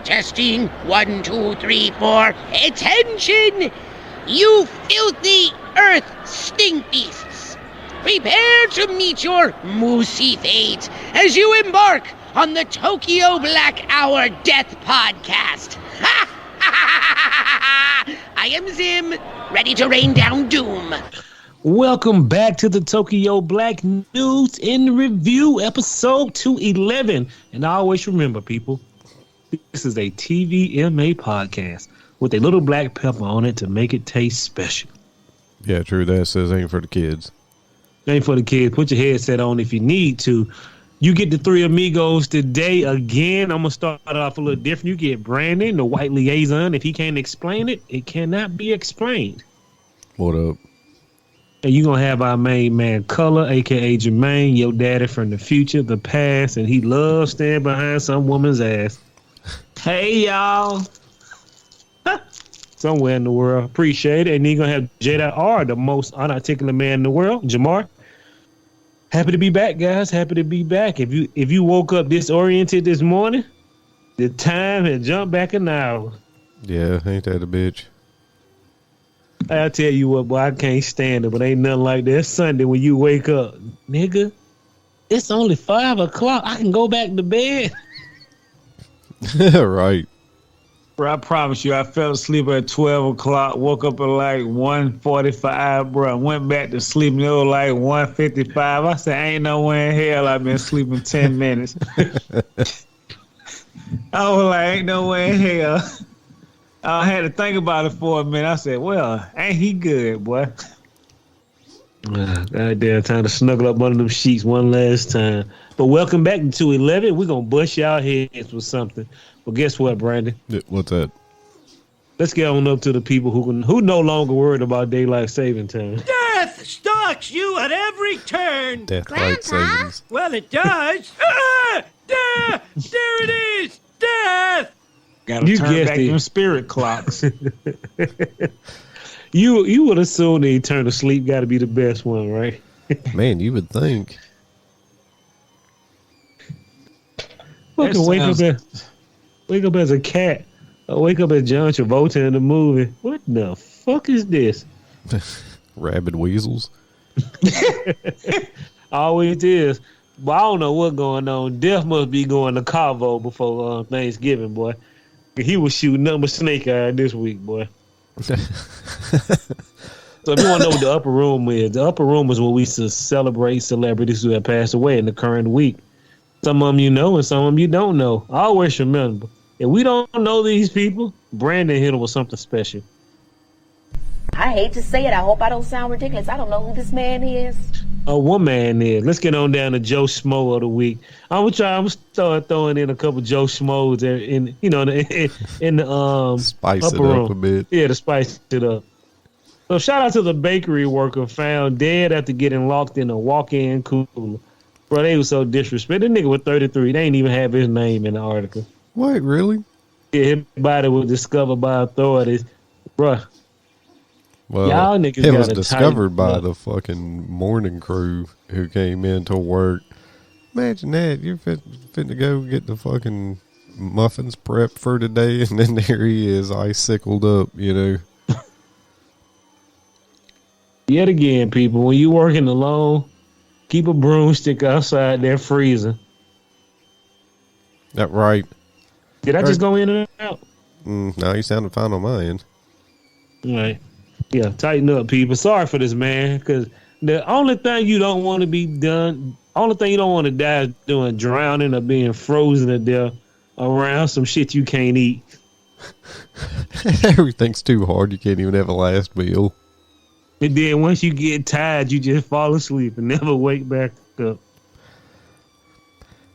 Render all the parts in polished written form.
Testing. 1, 2, 3, 4. Attention! You filthy earth stink beasts! Prepare to meet your moosey fate as you embark on the Tokyo Black Hour Death Podcast. I am Zim, ready to rain down doom. Welcome back to the Tokyo Black News in Review, episode 211. And always remember, people, this is a TVMA podcast with a little black pepper on it to make it taste special. Yeah, true. That says ain't for the kids. Ain't for the kids. Put your headset on if you need to. You get the three amigos today again. I'm going to start off a little different. You get Brandon, the white liaison. If he can't explain it, it cannot be explained. What up? And you're going to have our main man, Color, a.k.a. Jermaine, your daddy from the future, the past, and he loves standing behind some woman's ass. Hey, y'all. Somewhere in the world. Appreciate it. And you're going to have J.R., the most unarticulate man in the world, Jamar. Happy to be back, guys. Happy to be back. If you woke up disoriented this morning, the time had jumped back an hour. Yeah, ain't that a bitch? I tell you what, boy, I can't stand it, but ain't nothing like that. Sunday when you wake up, nigga, it's only 5 o'clock. I can go back to bed. Right. Bro, I promise you, I fell asleep at 12 o'clock, woke up at like 1:45, bro. Went back to sleep and it was like 1:55. I said, ain't no way in hell I've been sleeping 10 minutes. I was like, ain't no way in hell. I had to think about it for a minute. I said, well, ain't he good, boy? Goddamn, time to snuggle up under them sheets one last time. But welcome back to 211. We're going to bust y'all heads with something. Well, guess what, Brandon? What's that? Let's get on up to the people who no longer worried about daylight saving time. Death stalks you at every turn. Daylight savings. Well, it does. There it is. Death. Gotta You turn guessed back it. them spirit clocks. You would assume the eternal sleep got to be the best one, right? Man, you would think. Fucking wake up as a cat. Or wake up as John Travolta in the movie. What the fuck is this? Rabid weasels. Always is. But I don't know what's going on. Death must be going to Cabo before Thanksgiving, boy. He was shooting nothing but snake eye this week, boy. So if you want to know what the upper room is where we celebrate celebrities who have passed away in the current week. Some of them you know and some of them you don't know. I always remember. If we don't know these people, Brandon hit them with something special. I hate to say it. I hope I don't sound ridiculous. I don't know who this man is. One man is. Let's get on down to Joe Schmo of the week. I'm gonna start throwing in a couple Joe Schmoes in the Spice upper it up room a bit. Yeah, to spice it up. So shout out to the bakery worker found dead after getting locked in a walk-in cooler. Bro, they was so disrespectful. That nigga was 33. They ain't even have his name in the article. What, really? Yeah, his body was discovered by authorities. Bruh. Well, Y'all niggas it was gotta discovered by up. the fucking morning crew who came in to work. Imagine that. You're fit to go get the fucking muffins prepped for today, and then there he is, icicled up, you know. Yet again, people, when you working alone, keep a broomstick outside that freezer. That right. Did I just go in and out? No, you sounded fine on my end. All right. Yeah, tighten up, people. Sorry for this, man, because the only thing you don't want to be done, only thing you don't want to die is doing drowning or being frozen to death around some shit you can't eat. Everything's too hard. You can't even have a last meal. And then once you get tired, you just fall asleep and never wake back up.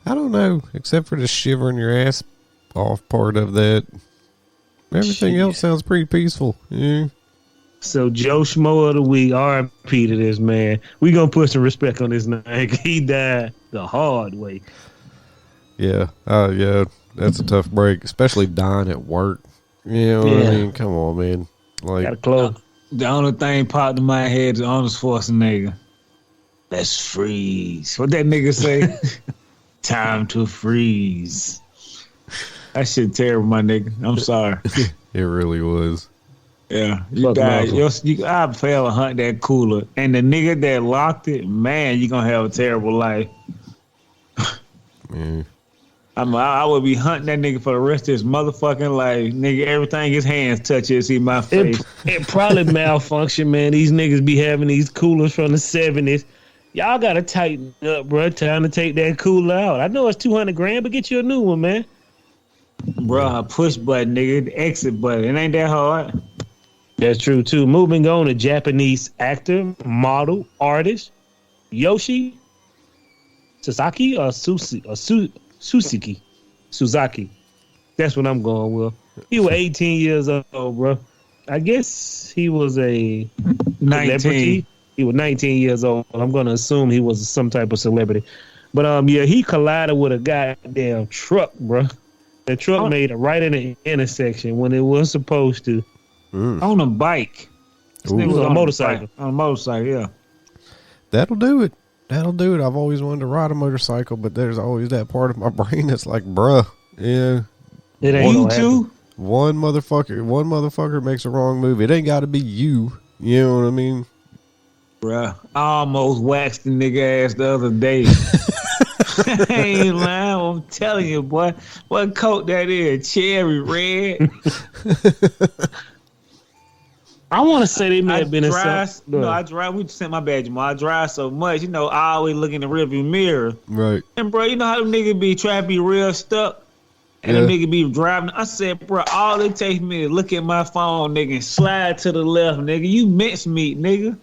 I don't know, except for the shivering your ass off part of that. Everything else sounds pretty peaceful. Yeah. So Joe Schmo of the week, R.I.P. to this man. We gonna put some respect on his name. He died the hard way. Yeah, yeah, that's a tough break, especially dying at work. You know what I mean? Come on, man. Like, gotta close. The only thing popped in my head is Arnold Schwarzenegger. Let's freeze. What that nigga say? Time to freeze. That shit terrible, my nigga. I'm sorry. It really was. Yeah, you Fuck died. Malcolm. I fail to hunt that cooler, and the nigga that locked it, man, you gonna have a terrible life. Yeah. I would be hunting that nigga for the rest of his motherfucking life. Nigga, everything his hands touch is see my face. It probably malfunction, man. These niggas be having these coolers from the 70s. Y'all gotta tighten up, bro. Time to take that cooler out. I know it's 200 grand, but get you a new one, man. Bro, a push button, nigga, the exit button. It ain't that hard. That's true too. Moving on to Japanese actor, model, artist, Yoshi Sasaki or Susiki. That's what I'm going with. He was 18 years old, bro. I guess he was a 19. celebrity. He was 19 years old. I'm going to assume he was some type of celebrity. But yeah, he collided with a goddamn truck, bro. The truck made it right in the intersection when it was supposed to. On a bike. It was on a motorcycle. On a motorcycle, yeah. That'll do it. That'll do it. I've always wanted to ride a motorcycle, but there's always that part of my brain that's like, bruh, yeah. It ain't You gonna too? happen. One motherfucker makes a wrong move. It ain't got to be you. You know what I mean? Bruh, I almost waxed the nigga ass the other day. I ain't lying. I'm telling you, boy. What coat that is? Cherry red. I want to say they may have been in drive. some. I drive. We sent my badge, man. I drive so much, I always look in the rearview mirror. Right. And bro, you know how them niggas be trying to be real stuck, and them nigga be driving. I said, bro, all it takes me to look at my phone, nigga, and slide to the left, nigga. You mincemeat, nigga.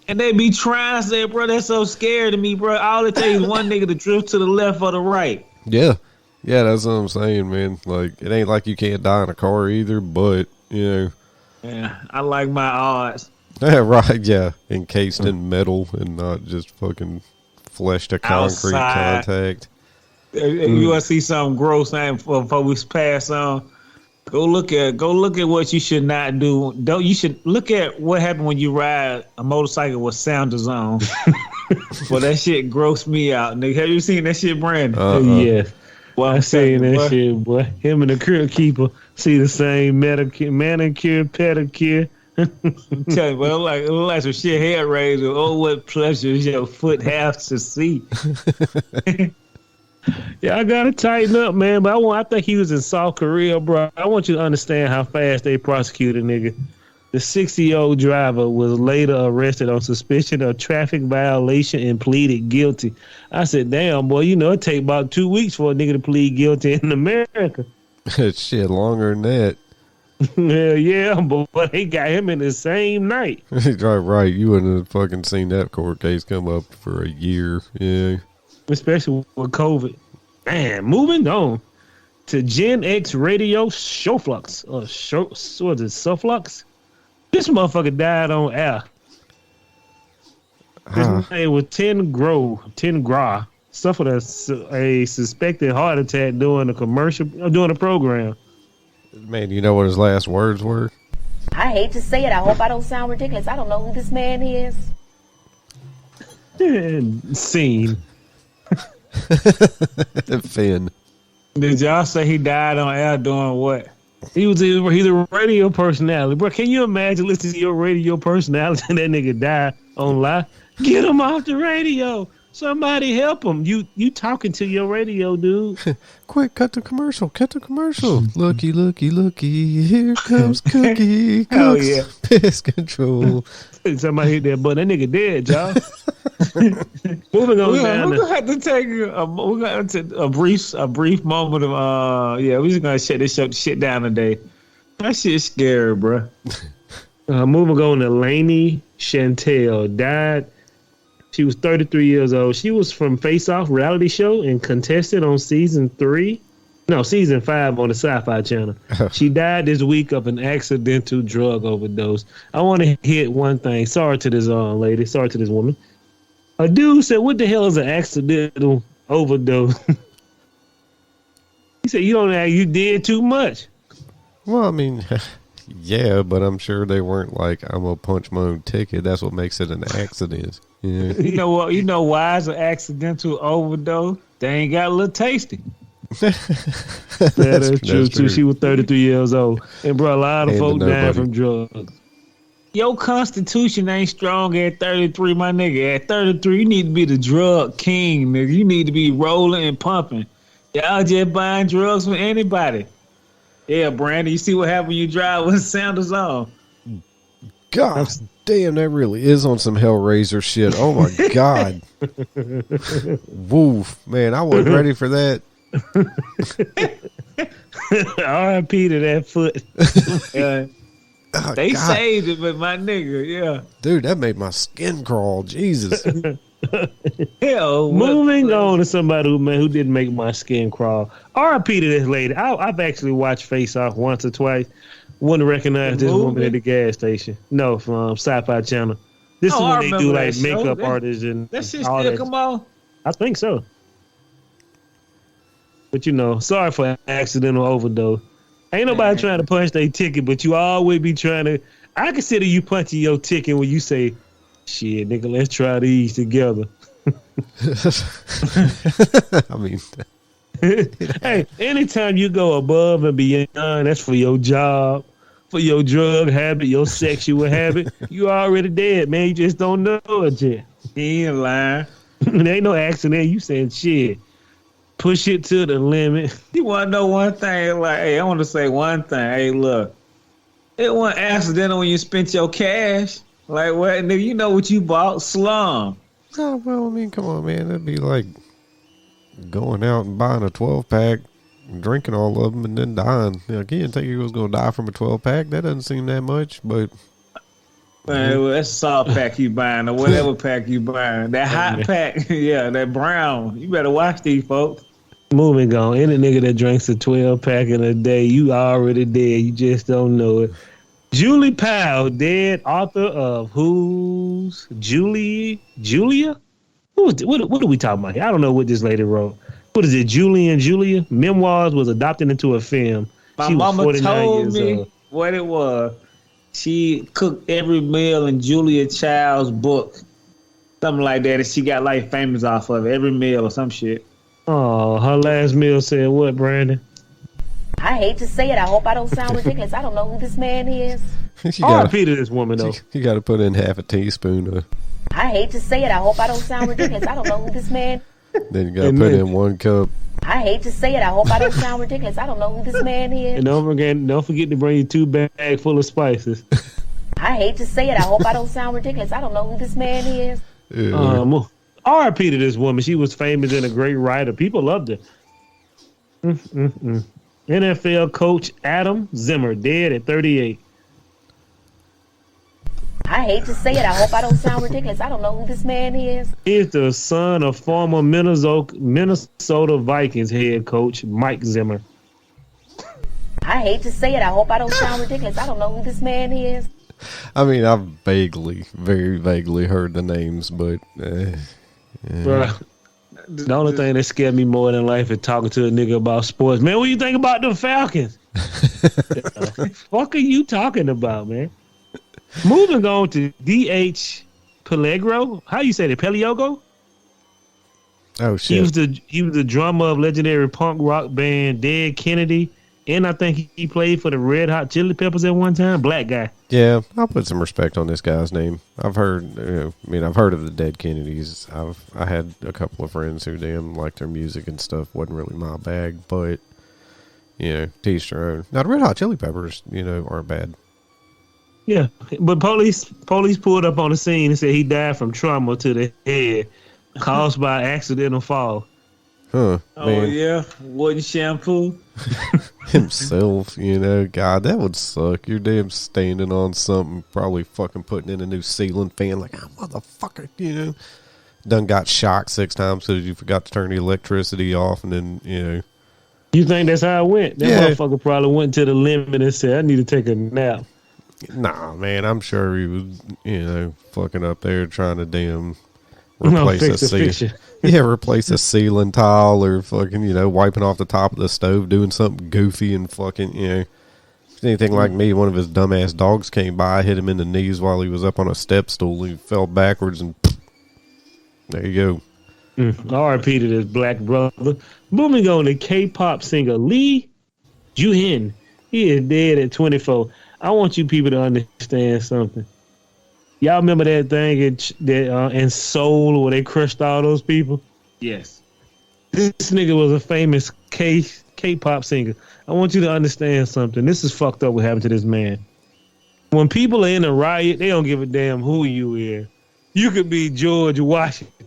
And they be trying. I said, bro, that's so scary to me, bro. All it takes is one nigga to drift to the left or the right. Yeah. Yeah, that's what I'm saying, man. Like, it ain't like you can't die in a car either, but, Yeah, I like my odds. Yeah, right, yeah. Encased in metal and not just fucking flesh to concrete Outside. contact. If you want to see something gross, man, before we pass on, go look at what you should not do. You should look at what happened when you ride a motorcycle with sounders on. Well, that shit grossed me out, nigga. Have you seen that shit, Brandon? Yeah. Well, I seen that boy. shit, boy. Him and the crib keeper see the same manicure, pedicure. I'm telling you, well, it look like some shit head raiser. Oh, what pleasure your foot has to see. Yeah, I gotta tighten up, man. But I think he was in South Korea, bro. I want you to understand how fast they prosecuted nigga. The 60-year-old driver was later arrested on suspicion of traffic violation and pleaded guilty. I said, damn, boy, it take about 2 weeks for a nigga to plead guilty in America. Shit, longer than that. Hell yeah, but they got him in the same night. Right. You wouldn't have fucking seen that court case come up for a year. Yeah. Especially with COVID. Man, moving on to Gen X radio Showflux. What is it, Suflux? This motherfucker died on air. His name was Ten Gra. Suffered a suspected heart attack during a program. Man, you know what his last words were? I hate to say it. I hope I don't sound ridiculous. I don't know who this man is. Scene. Finn. Did y'all say he died on air doing what? He's a radio personality. Bro, can you imagine listening to your radio personality and that nigga die on live? Get him off the radio. Somebody help him. You talking to your radio, dude. Quick, cut the commercial. Looky, here comes Cookie. Oh, yeah. Pest control. Somebody hit that button. That nigga dead, y'all. Moving on down. We're gonna have to take a brief moment of we're just gonna shut this shit down today. That shit's scary, bro. Moving on to Lainey Chantel died. She was 33 years old. She was from Face Off reality show and contested on season 5 on the Sci-Fi Channel. She died this week of an accidental drug overdose. I want to hit one thing. Sorry to this lady. Sorry to this woman. A dude said, "What the hell is an accidental overdose?" He said, "You don't know, you did too much." Well, I mean, Yeah, but I'm sure they weren't like, I'm gonna punch my own ticket. That's what makes it an accident. Yeah. You know what? You know why it's an accidental overdose? They ain't got a little tasty. That's true too. She was 33 years old, and bro, a lot of folks dying from drugs. Your constitution ain't strong at 33, my nigga. At 33, you need to be the drug king, nigga. You need to be rolling and pumping. Y'all just buying drugs from anybody. Yeah, Brandon, you see what happened when you drive with sandals on. God damn, that really is on some Hellraiser shit. Oh my God. Woof. Man, I wasn't ready for that. R.I.P. to that foot. Oh, they God. saved it, but my nigga, yeah. Dude, that made my skin crawl. Jesus. Hell, Moving on to somebody who didn't make my skin crawl. R.I.P. to this lady. I've actually watched Face Off once or twice. Wouldn't recognize this woman at the gas station. No, from Sci-Fi Channel. This is when they do like makeup artists and that shit all still that. come on. I think so. But sorry for accidental overdose. Ain't nobody trying to punch their ticket, but you always be trying to. I consider you punching your ticket when you say, "Shit, nigga, let's try these together." I mean, hey, anytime you go above and beyond, that's for your job, for your drug habit, your sexual habit. You already dead, man. You just don't know it yet. He ain't lying. There ain't no accident. You saying shit. Push it to the limit. You want to know one thing? Like, hey, I want to say one thing. Hey, look, it wasn't accidental when you spent your cash. Like, what? Nigga, you know what you bought? Slum. oh, well, I mean, come on, man. That'd be like going out and buying a 12-pack, drinking all of them, and then dying. You didn't think you was going to die from a 12-pack. That doesn't seem that much, but... Man, well, that's a salt pack you buying or whatever pack you buying. That hot pack, yeah, that brown. You better watch these folks. Moving on. Any nigga that drinks a 12-pack in a day, you already dead. You just don't know it. Julie Powell, dead, author of Who's Julia? What are we talking about here? I don't know what this lady wrote. What is it, Julie and Julia? Memoirs was adopted into a film. My She was mama 49 told years me old. what it was. She cooked every meal in Julia Child's book. Something like that. And she got like famous off of it. Every meal or some shit. Oh, her last meal said what, Brandon? I hate to say it. I hope I don't sound ridiculous. I don't know who this man is. R.I.P. to this woman, though. You got to put in half a teaspoon of... I hate to say it. I hope I don't sound ridiculous. I don't know who this man. Then you got to put in 1 cup. I hate to say it. I hope I don't sound ridiculous. I don't know who this man is. And don't forget to bring you 2 bags full of spices. I hate to say it. I hope I don't sound ridiculous. I don't know who this man is. R.I.P. to this woman. She was famous and a great writer. People loved her. NFL coach Adam Zimmer, dead at 38. I hate to say it. I hope I don't sound ridiculous. I don't know who this man is. He is the son of former Minnesota Vikings head coach Mike Zimmer. I hate to say it. I hope I don't sound ridiculous. I don't know who this man is. I mean, I've very vaguely heard the names, but... Bruh, the only thing that scared me more than life is talking to a nigga about sports. Man, what you think about the Falcons? Fuck are you talking about, man? Moving on to D.H. Peligro. How you say it? Peliogo? Oh, shit. He was the drummer of legendary punk rock band Dead Kennedy. And I think he played for the Red Hot Chili Peppers at one time. Black guy. Yeah, I'll put some respect on this guy's name. I've heard, I've heard of the Dead Kennedys. I had a couple of friends who damn liked their music and stuff. Wasn't really my bag, but to each their own. Now the Red Hot Chili Peppers, aren't bad. Yeah, but police pulled up on the scene and said he died from trauma to the head caused by accidental fall. Huh? Oh, man. yeah? Wooden shampoo? Himself, God, that would suck. You're damn standing on something, probably fucking putting in a new ceiling fan, like, motherfucker, Done got shocked 6 times because you forgot to turn the electricity off, and then, You think that's how it went? That motherfucker probably went to the limit and said, I need to take a nap. Nah, man, I'm sure he was, fucking up there trying to damn replace a ceiling. Yeah, replace a ceiling tile or fucking, wiping off the top of the stove, doing something goofy and fucking, anything like me, one of his dumbass dogs came by, hit him in the knees while he was up on a step stool. He fell backwards, and there you go. R.I.P. to this black brother. Moving on to K-pop singer Lee Joo-hin. He is dead at 24. I want you people to understand something. Y'all remember that thing in Seoul where they crushed all those people? Yes. This nigga was a famous K-pop singer. I want you to understand something. This is fucked up what happened to this man. When people are in a riot, they don't give a damn who you is. You could be George Washington.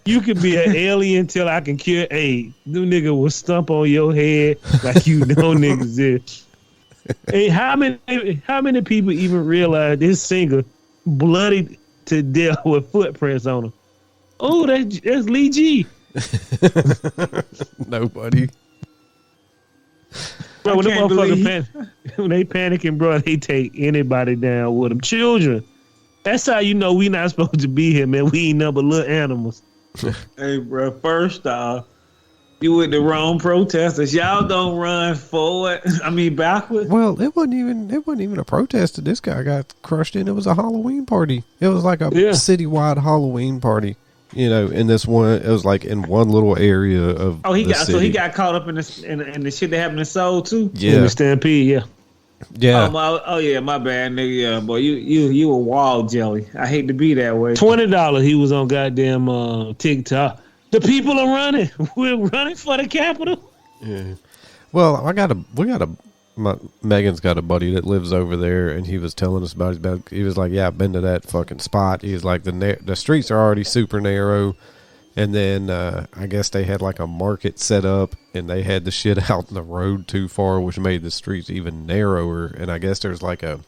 You could be an alien till I can cure AIDS. Them nigga will stump on your head like you know niggas is. Hey, how many people even realize this singer bloodied to death with footprints on him? Oh, that's Lee G. Nobody. Bro, when they panicking, bro, they take anybody down with them. Children. That's how you know we not supposed to be here, man. We ain't nothing but little animals. Hey, bro, first off, you with the wrong protesters. Y'all don't run forward. I mean, backward. Well, it wasn't even a protest that this guy got crushed in. It was a Halloween party. It was like a citywide Halloween party. You know, in this one, it was like in one little area of. Oh, he city. got caught up in the shit that happened in Seoul too. Yeah, in the Stampede. Yeah. Yeah. Yeah, my bad, nigga. Yeah, boy, you a wild jelly. I hate to be that way. $20. He was on goddamn TikTok. The people are running. We're running for the Capitol. Yeah. Well, Megan's got a buddy that lives over there, and he was telling us about his bed. He was like, "Yeah, I've been to that fucking spot." He's like, the streets are already super narrow, and then I guess they had like a market set up, and they had the shit out in the road too far, which made the streets even narrower. And I guess there's kind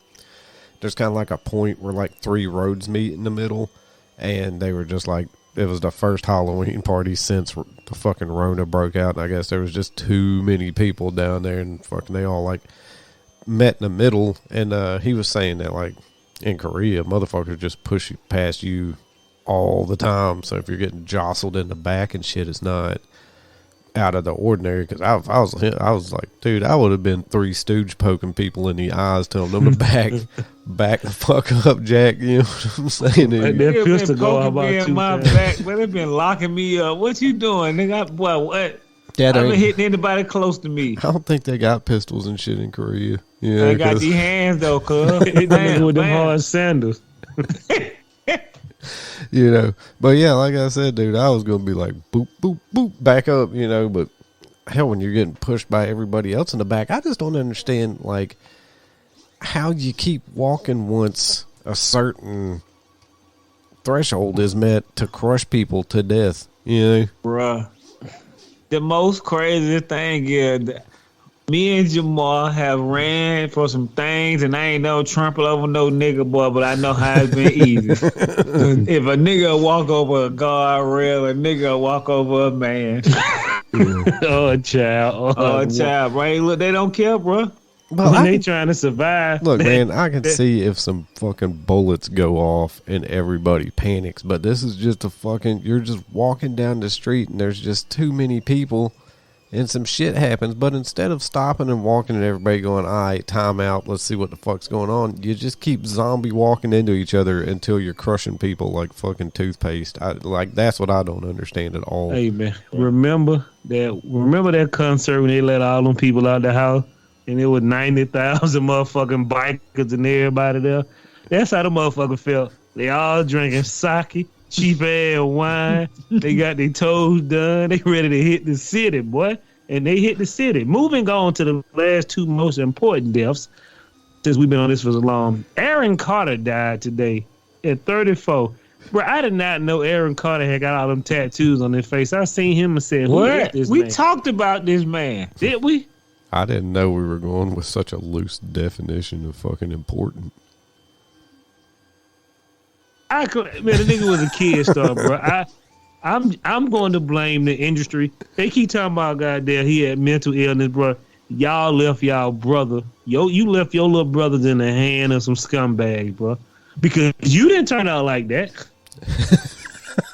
of like a point where like 3 roads meet in the middle, and they were just like, it was the first Halloween party since the fucking Rona broke out. And I guess there was just too many people down there, and fucking they all like met in the middle. And he was saying that like in Korea, motherfuckers just push past you all the time. So if you're getting jostled in the back and shit, it's not out of the ordinary. Because I was like, dude, I would have been Three Stooge poking people in the eyes, telling them to back the fuck up, Jack. You know what I'm saying? Like that pistol go about me in my back, but they've been locking me up. What you doing, nigga? What? Dad, I haven't hitting anybody close to me. I don't think they got pistols and shit in Korea. Yeah, they got these hands though, cuz. With them hard sandals. You know, but yeah, like I said, dude, I was gonna be like boop boop boop back up, you know, but hell, when you're getting pushed by everybody else in the back, I just don't understand like how you keep walking once a certain threshold is met to crush people to death, you know, bruh. The most crazy thing is that me and Jamal have ran for some things, and I ain't no trample over no nigga, boy, but I know how it's been easy. If a nigga walk over a guardrail, a nigga walk over a man. Oh, child. Oh, child, right? Look, they don't care, bro. Well, when they trying to survive. Look, man, I can see if some fucking bullets go off and everybody panics, but this is just you're just walking down the street and there's just too many people and some shit happens, but instead of stopping and walking and everybody going, all right, time out, let's see what the fuck's going on, you just keep zombie walking into each other until you're crushing people like fucking toothpaste. That's what I don't understand at all. Hey, man, remember that concert when they let all them people out the house and it was 90,000 motherfucking bikers and everybody there? That's how the motherfucker felt. They all drinking sake, cheap ass wine. They got their toes done. They ready to hit the city, boy. And they hit the city. Moving on to the last 2 most important deaths, since we've been on this for so long. Aaron Carter died today at 34. Bro, I did not know Aaron Carter had got all them tattoos on his face. I seen him and said, who is this we man? Talked about this man. Did we? I didn't know we were going with such a loose definition of fucking important. Man, the nigga was a kid star, bro. I'm going to blame the industry. They keep talking about goddamn he had mental illness, bro. Y'all left y'all brother. You left your little brothers in the hand of some scumbags, bro. Because you didn't turn out like that.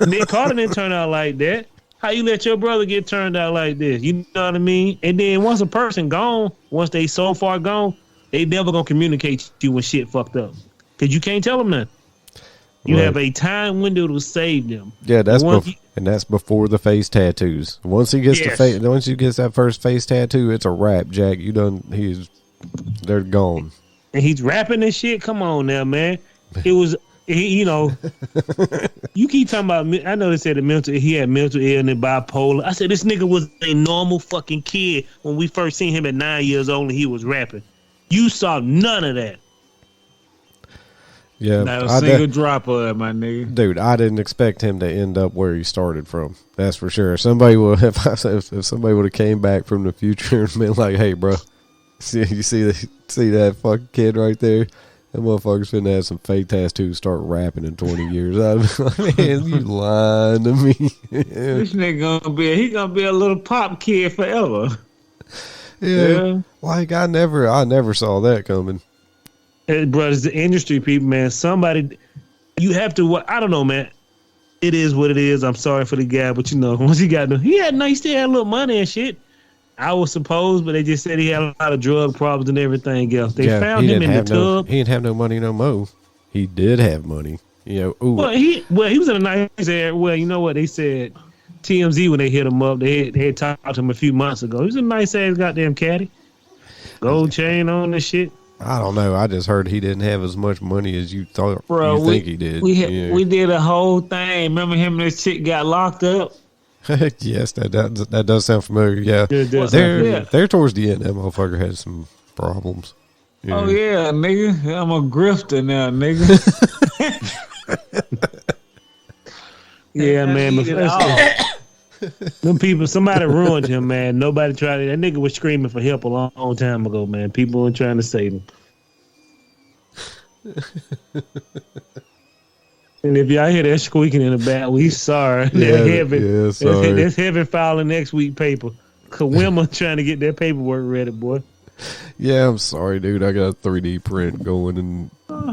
Nick Carter didn't turn out like that. How you let your brother get turned out like this? You know what I mean? And then once a person gone, once they so far gone, They never gonna communicate to you when shit fucked up. Cause you can't tell them nothing. You Right. have a time window to save them. Yeah, that's Once and that's before the face tattoos. Once he gets once he gets that first face tattoo, it's a wrap, Jack. They're gone. and he's rapping and shit. Come on now, man. It was, you know, you keep talking about. I know they said he had mental illness, bipolar. I said this nigga was a normal fucking kid when we first seen him at 9 years old and he was rapping. You saw none of that. Yeah, Not a single drop of it, my nigga. Dude, I didn't expect him to end up where he started from. That's for sure. Somebody would if somebody would have came back from the future and been like, "Hey, bro, see that fucking kid right there? That motherfucker's finna have some fake tattoos, start rapping in 20 years." I'd be like, "Man, you lying to me?" This nigga gonna be a little pop kid forever. Yeah. Like I never saw that coming. Hey, bro, it's the industry, people, man. Somebody, you have to. I don't know, man. It is what it is. I'm sorry for the guy, but you know, once he got he had still had a little money and shit. I was supposed, but they just said he had a lot of drug problems and everything else. They found him in the tub. He didn't have no money no more. He did have money, you know. Ooh. Well, he was in a nice area. Well, you know what they said. TMZ when they hit him up, they had talked to him a few months ago. He was a nice ass goddamn caddy, gold chain on and shit. I don't know. I just heard he didn't have as much money as you thought. Bro, think he did. We did a whole thing. Remember him and this chick got locked up? Yes, that does sound familiar. Yeah, they're towards the end. That motherfucker had some problems. Yeah. Oh yeah, nigga, I'm a grifter now, nigga. Yeah, man. Them people, somebody ruined him, man. Nobody tried it. That nigga was screaming for help a long time ago, man. People were trying to save him. And if y'all hear that squeaking in the back, we sorry. Sorry. That's heavy filing next week paper. Kawima trying to get that paperwork ready, boy. Yeah, I'm sorry, dude. I got a 3D print going and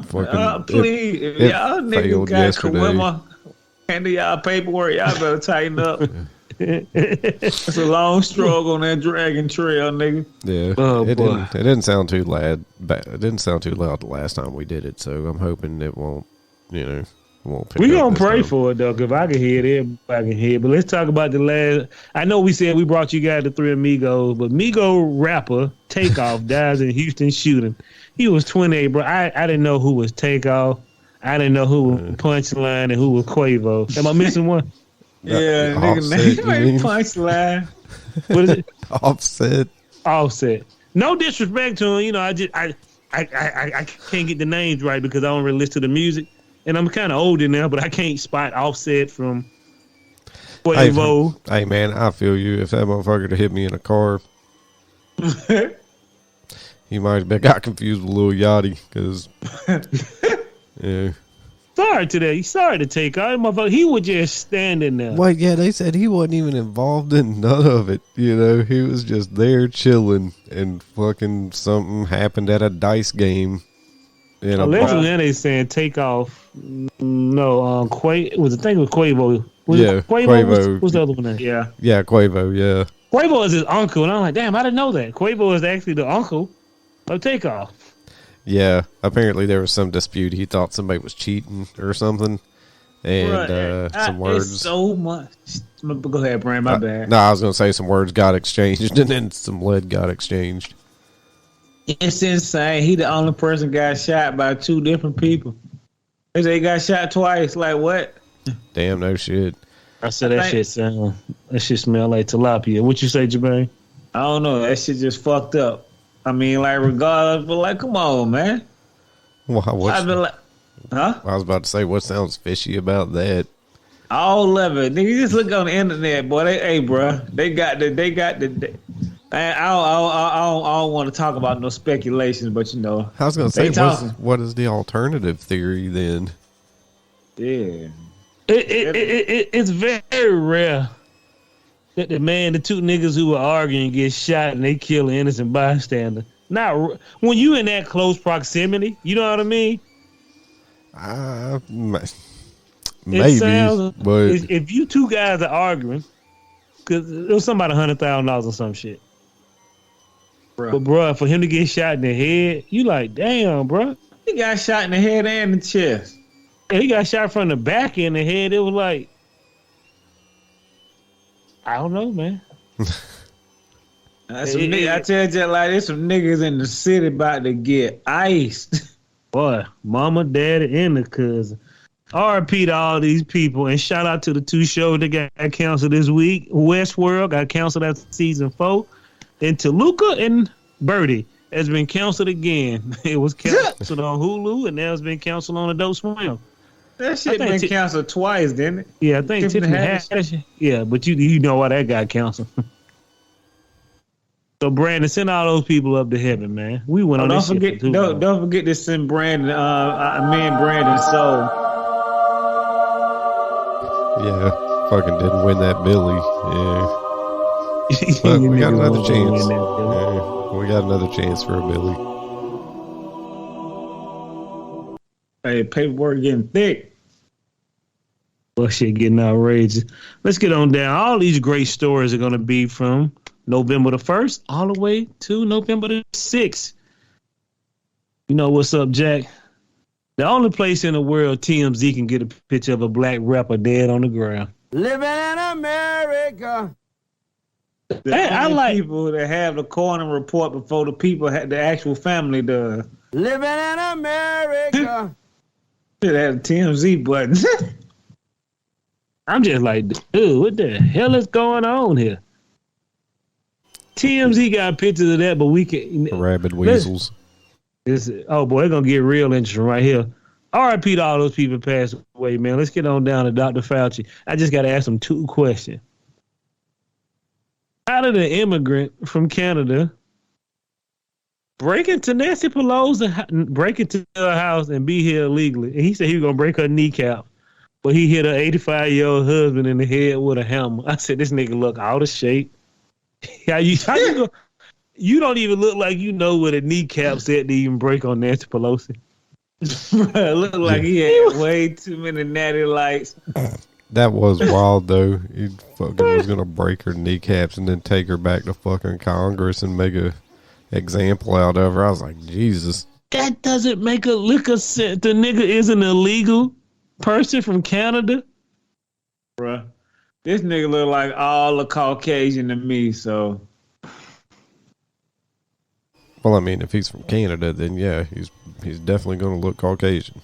fucking. Please, if y'all niggas got Kawima handle y'all paperwork, y'all better tighten up. It's a long struggle on that dragon trail, nigga. Yeah, it didn't sound too loud. It didn't sound too loud the last time we did it, so I'm hoping it won't. It won't. Pick we up gonna pray time. for it though, cause if I can hear it, everybody can hear it. But let's talk about the last. I know we said we brought you guys the Three Amigos, but Migo rapper Takeoff dies in Houston shooting. He was 28, bro. I didn't know who was Takeoff. I didn't know who was Punchline and who was Quavo. Am I missing one? Yeah, nigga, name Punchline. What is it? Offset. No disrespect to him, you know. I can't get the names right because I don't really listen to the music, and I'm kind of older now, but I can't spot Offset from Quavo. Hey man, I feel you. If that motherfucker to hit me in a car, he might have got confused with Lil Yachty because. Yeah. Sorry to take out motherfucker. He was just standing there. Well, yeah, they said he wasn't even involved in none of it. You know, he was just there chilling, and fucking something happened at a dice game. Allegedly, they saying Takeoff. No, was the thing with Quavo? Quavo. What's the other one? Yeah, Quavo. Yeah, Quavo is his uncle, and I'm like, damn, I didn't know that. Quavo is actually the uncle of Takeoff. Yeah, apparently there was some dispute. He thought somebody was cheating or something, and some words. It's so much. Go ahead, Brian. My bad. No, I was gonna say some words got exchanged, and then some lead got exchanged. It's insane. He the only person got shot by two different people. They say he got shot twice. Like what? Damn, no shit. I said that shit smell like tilapia. What you say, Jermaine? I don't know. That shit just fucked up. I mean, like, regardless, but like, come on, man. I've been like, huh? I was about to say, what sounds fishy about that? All of it. Nigga, just look on the internet, boy. They got the. I don't want to talk about no speculations, but you know. I was going to say, what is the alternative theory then? Yeah. It's very rare that the two niggas who were arguing get shot and they kill an innocent bystander. Now, when you in that close proximity, you know what I mean? Maybe, but if you two guys are arguing, because it was somebody $100,000 or some shit, Bro. But bro, for him to get shot in the head, you like, damn, bro. He got shot in the head and the chest. Yeah, he got shot from the back in the head. It was like, I don't know, man. I tell you, like, there's some niggas in the city about to get iced. Boy, mama, daddy, and the cousin. RP to all these people, and shout out to the 2 shows that got canceled this week. Westworld got canceled after season 4, and Toluca and Birdie has been canceled again. It was canceled on Hulu, and now it's been canceled on Adult Swim. That shit been canceled twice, didn't it? Yeah, I think Tiffany Haddish. Yeah, but you know why that got canceled. So Brandon, send all those people up to heaven, man. We went on this shit too. Don't forget to send Brandon, me and Brandon Soul. Yeah, fucking didn't win that Billy. Yeah. But we got another chance. Yeah, we got another chance for a Billy. Hey, paperwork getting thick. Well, shit getting outrageous. Let's get on down. All these great stories are going to be from November the 1st all the way to November the 6th. You know what's up, Jack? The only place in the world TMZ can get a picture of a black rapper dead on the ground. Living in America. I like people that have the coroner report before the people, the actual family does. Living in America. Should have a TMZ button. I'm just like, dude, what the hell is going on here? TMZ got pictures of that, but we can Rabid weasels. Oh boy, they're gonna get real interesting right here. RIP to all those people passed away, man. Let's get on down to Dr. Fauci. I just gotta ask him 2 questions. How did an immigrant from Canada break into Nancy Pelosi, break into her house and be here illegally? And he said he was gonna break her kneecap, but he hit her 85-year-old husband in the head with a hammer. I said, this nigga look out of shape. How you go? You don't even look like you know what a kneecap set to even break on Nancy Pelosi. It looked like he had way too many natty lights. That was wild, though. He fucking was going to break her kneecaps and then take her back to fucking Congress and make a example out of her. I was like, Jesus. That doesn't make a lick of sense. The nigga is an illegal person from Canada. Bruh. This nigga look like all the Caucasian to me, so. Well, I mean, if he's from Canada, then yeah, he's definitely going to look Caucasian.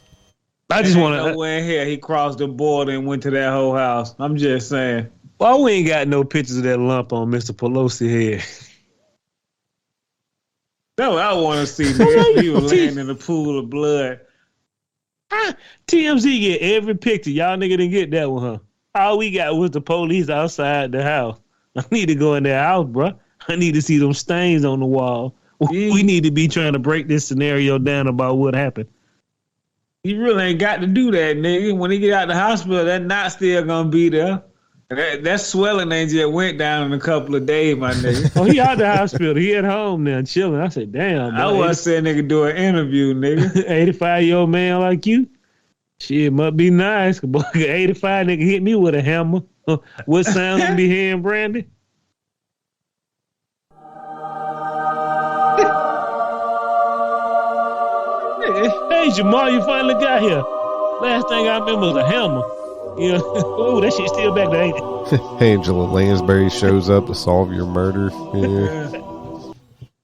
I just want to. Nowhere in here, he crossed the border and went to that whole house. I'm just saying. Why we ain't got no pictures of that lump on Mr. Pelosi head? That's what I want to see. Nigga. He was laying in a pool of blood. TMZ get every picture. Y'all nigga didn't get that one, huh? All we got was the police outside the house. I need to go in their house, bro. I need to see them stains on the wall. We need to be trying to break this scenario down about what happened. You really ain't got to do that, nigga. When he get out the hospital, that knot still gonna be there. That swelling ain't just went down in a couple of days, my nigga. Oh, he out the hospital. He at home now chilling. I said, damn. I want to say a nigga do an interview, nigga. 85-year-old man like you? Shit, must be nice. Boy, 85 nigga hit me with a hammer. What sound you be hearing, Brandy? Hey, Jamal, you finally got here. Last thing I remember was a hammer. You know, oh, that shit still back there, ain't it? Angela Lansbury shows up to solve your murder. Yeah.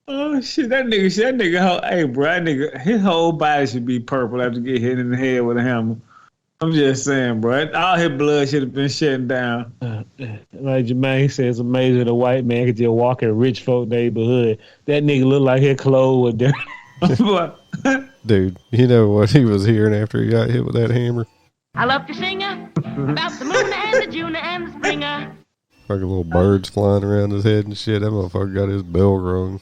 Oh shit, that nigga, hey bro, that nigga, his whole body should be purple after get hit in the head with a hammer. I'm just saying, bro, all his blood should have been shutting down. Like Jermaine says, it's amazing that a white man could just walk in a rich folk neighborhood. That nigga look like his clothes were dirty. Dude, you know what he was hearing after he got hit with that hammer? I love to sing about the moon and the June and the springer. Fucking little birds flying around his head and shit. That motherfucker got his bell rung.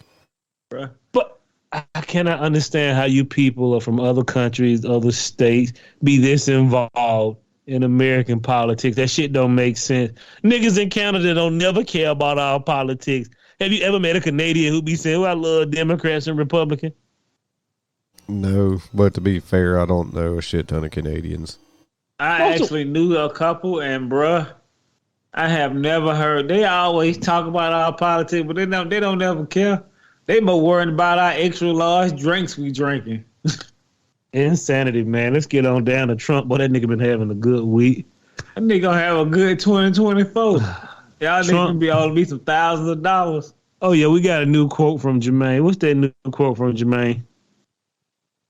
But I cannot understand how you people are from other countries, other states, be this involved in American politics. That shit don't make sense. Niggas in Canada don't never care about our politics. Have you ever met a Canadian who be saying, well, I love Democrats and Republicans? No, but to be fair, I don't know a shit ton of Canadians. I actually knew a couple, and bruh, I have never heard. They always talk about our politics, but they don't ever care. They more worried about our extra large drinks we drinking. Insanity, man. Let's get on down to Trump. Boy, that nigga been having a good week. That nigga gonna have a good 2024. Y'all niggas gonna be all be some thousands of dollars. Oh, yeah, we got a new quote from Jermaine. What's that new quote from Jermaine?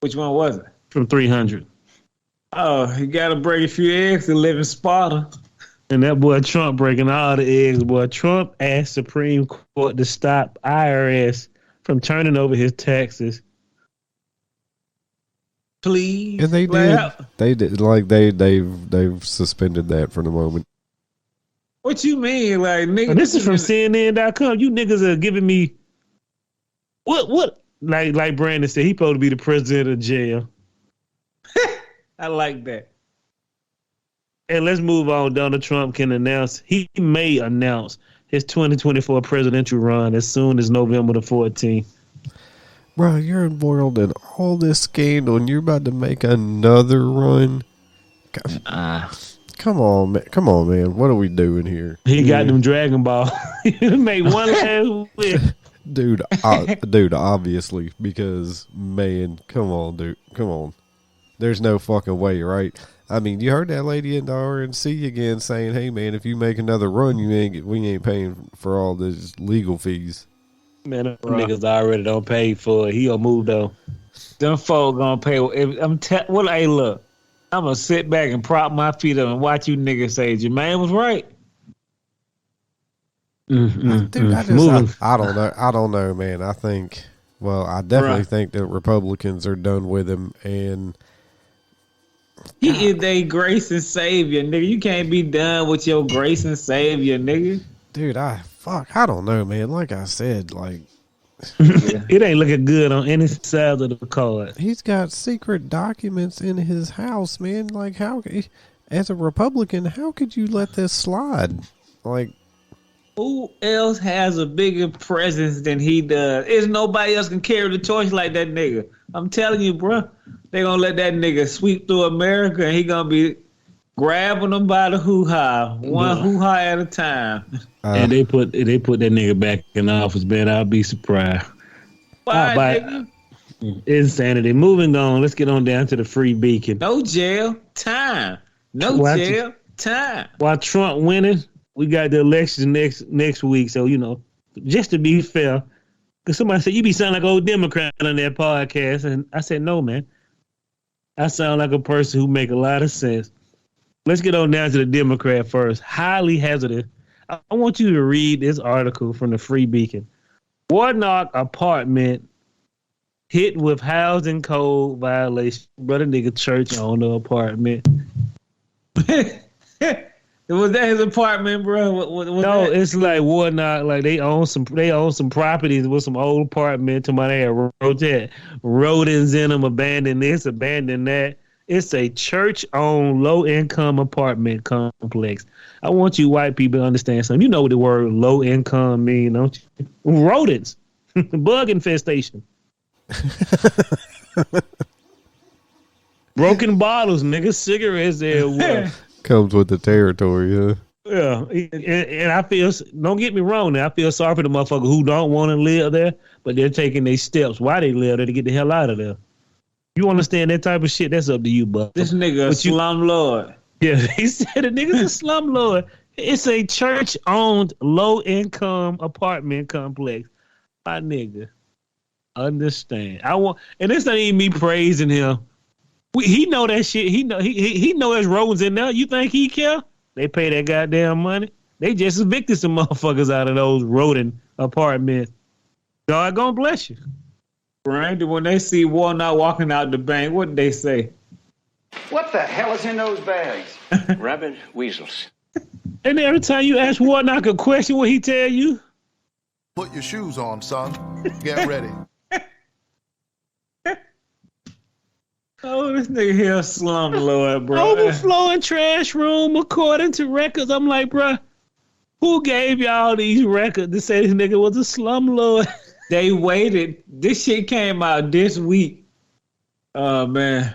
Which one was it? From 300. Oh, you gotta break a few eggs to live in Sparta. And that boy Trump breaking all the eggs. Boy, Trump asked Supreme Court to stop IRS from turning over his taxes. Please. And they did. They did. Like they've suspended that for the moment. What you mean, like nigga? And this is from CNN.com. You niggas are giving me what? Like Brandon said, he supposed to be the president of jail. I like that. And let's move on. Donald Trump he may announce his 2024 presidential run as soon as November the 14th. Bro, you're embroiled in all this scandal and you're about to make another run. Come on, man. What are we doing here? He got them Dragon Ball. He made one last wish. Dude, obviously, because, man, come on, dude. Come on. There's no fucking way, right? I mean, you heard that lady in the RNC again saying, hey, man, if you make another run, we ain't paying for all these legal fees. Man, them niggas already don't pay for it. He gonna move, though. Them folk gonna pay. Hey, look. I'm gonna sit back and prop my feet up and watch you niggas say Jermaine was right. Dude, I don't know, man. I definitely think that Republicans are done with him, and he is their grace and savior, nigga. You can't be done with your grace and savior, nigga. Dude, I don't know, man. Like I said, like it ain't looking good on any side of the card. He's got secret documents in his house, man. Like, as a Republican, how could you let this slide? Like, who else has a bigger presence than he does? There's nobody else can carry the torch like that nigga. I'm telling you, bro. They gonna let that nigga sweep through America, and he gonna be grabbing them by the hoo-ha, one hoo-ha at a time. And they put that nigga back in office, man. I'll be surprised. Why, insanity. Moving on. Let's get on down to the free beacon. No jail time. Time. While Trump winning, we got the election next week. So, just to be fair, because somebody said, you be sounding like old Democrat on that podcast. And I said, no, man. I sound like a person who make a lot of sense. Let's get on down to the Democrat first. Highly hazardous. I want you to read this article from the Free Beacon. Warlock apartment hit with housing code violation. Brother nigga church on the apartment. Was that his apartment, bro? No, it's like Warlock. Like they own some properties with some old apartment. Somebody had rodents in them. Abandoned this, abandoned that. It's a church-owned, low-income apartment complex. I want you white people to understand something. You know what the word low-income mean, don't you? Rodents. Bug infestation. Broken bottles, nigga. Cigarettes there. Comes with the territory, huh? Yeah. And I feel, don't get me wrong now, I feel sorry for the motherfucker who don't want to live there, but they're taking their steps while they live there to get the hell out of there. You understand that type of shit? That's up to you, but this nigga a slum lord. Yeah, he said the nigga's a slum lord. It's a church-owned, low-income apartment complex. My nigga, understand. And this ain't even me praising him. He know that shit. He know there's rodents in there. You think he care? They pay that goddamn money. They just evicted some motherfuckers out of those rodent apartments. God gonna bless you. Randy, when they see Warlock walking out the bank, what did they say? What the hell is in those bags? Rabid weasels. And every time you ask Warlock a question, what he tell you? Put your shoes on, son. Get ready. Oh, this nigga here slum lord, bro. Overflowing trash room according to records. I'm like, bro, who gave y'all these records to say this nigga was a slum lord? They waited. This shit came out this week. Oh, man.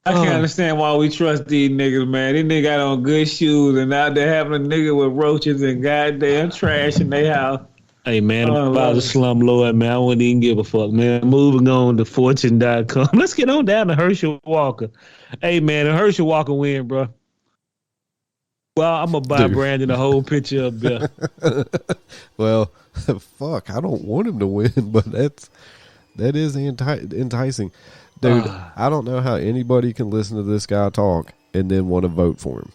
I can't understand why we trust these niggas, man. These niggas got on good shoes and out there having a nigga with roaches and goddamn trash in their house. Hey, man, about the slum lord, man, I wouldn't even give a fuck, man. Moving on to fortune.com. Let's get on down to Herschel Walker. Hey, man, if Herschel Walker win, bro. Well, I'm going to buy Brandon a whole picture of beer. Well, fuck, I don't want him to win, but that is enticing. Dude, I don't know how anybody can listen to this guy talk and then want to vote for him.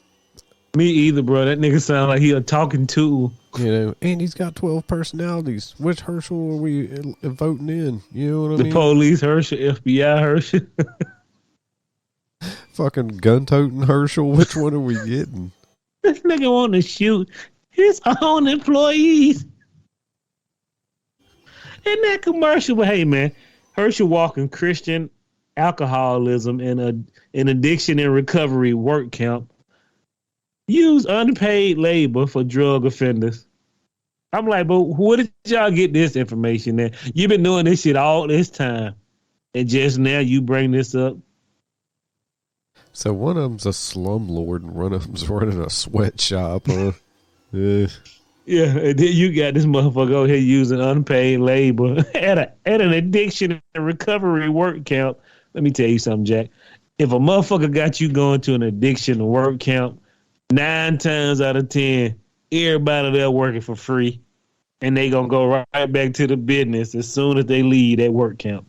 Me either, bro. That nigga sound like he a talking tool. You know, and he's got 12 personalities. Which Herschel are we voting in? You know what I mean? The police Herschel, FBI Herschel. Fucking gun-toting Herschel. Which one are we getting? This nigga want to shoot his own employees. In that commercial, but hey, man, Herschel Walker, Christian alcoholism and an addiction and recovery work camp. Use unpaid labor for drug offenders. I'm like, but where did y'all get this information at? You've been doing this shit all this time. And just now you bring this up. So one of them's a slumlord and one of them's running a sweatshop, huh? Yeah, and then you got this motherfucker over here using unpaid labor at an addiction and recovery work camp. Let me tell you something, Jack. If a motherfucker got you going to an addiction work camp, 9 times out of 10, everybody there working for free, and they gonna go right back to the business as soon as they leave that work camp.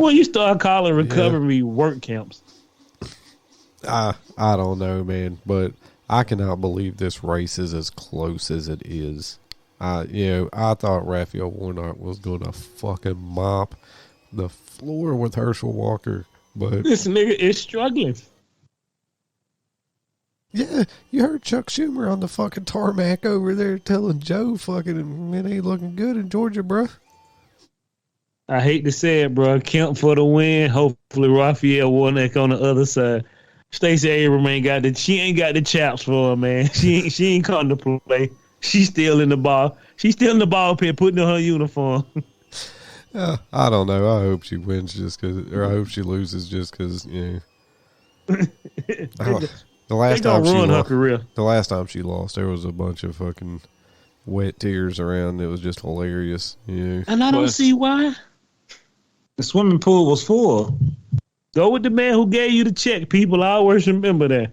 Well, you start calling recovery work camps. I don't know, man, but I cannot believe this race is as close as it is. I thought Raphael Warnock was gonna fucking mop the floor with Herschel Walker, but this nigga is struggling. Yeah, you heard Chuck Schumer on the fucking tarmac over there telling Joe fucking it ain't looking good in Georgia, bro. I hate to say it, bro. Kemp for the win. Hopefully Raphael Warnock on the other side. Stacey Abrams ain't got the chaps for her, man. She ain't come to play. She's still in the ball. She's still in the ball pit putting on her uniform. I don't know. I hope she wins or I hope she loses just because, you know. The last time she lost, there was a bunch of fucking wet tears around. It was just hilarious, you know. And I don't see why. The swimming pool was full. Go with the man who gave you the check, people. I always remember that.